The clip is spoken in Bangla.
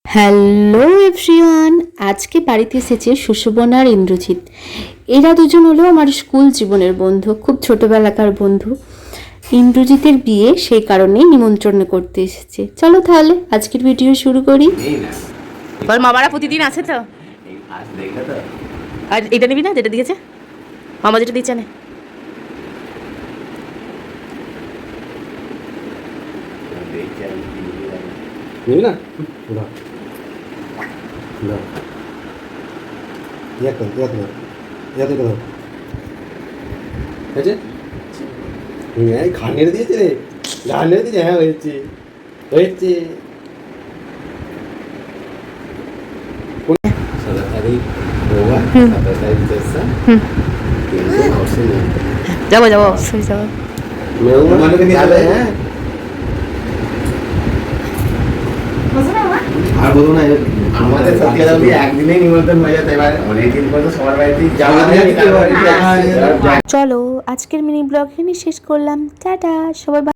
হ্যালো এভরিওয়ান, আজকে বাড়িতে এসেছে সুশোভনা আর ইন্দ্রজিৎ। এরা দুজন হলো আমার স্কুল জীবনের বন্ধু, খুব ছোটবেলাকার বন্ধু। ইন্দ্রজিতের বিয়ে, সেই কারণেই নিমন্ত্রণ করতে এসেছে। চলো তাহলে আজকের ভিডিও শুরু করি। তোর মামারা প্রতিদিন আছে তো? আর এটা নিবি না যেটা দিয়েছে মামা, যেটা দিচ্ছে না? নিবি না? দাও দাও, ইয়াতে দাও। হয়েছে? এই ঘাড় নেড়ে দিয়েছে রে, ঘাড় নেড়ে দিয়েছে। হ্যাঁ, হয়েছে হয়েছে। সাদা শাড়ি বৌমা, সাদা শাড়ি চেষ্টা যাবো যাবো অবশ্যই যাবো। মেহমানকে নিয়ে যাবে। হ্যাঁ, আর বলবো না, আমাদের সত্যি কথা বলি একদিনেই নিমন্ত্রণ হয়ে যেতে পারে। অনেকদিন পর তো সবার বাড়িতেই যাওয়া চলো আজকের মিনি ব্লগ এখানে শেষ করলাম। টাটা সবাই।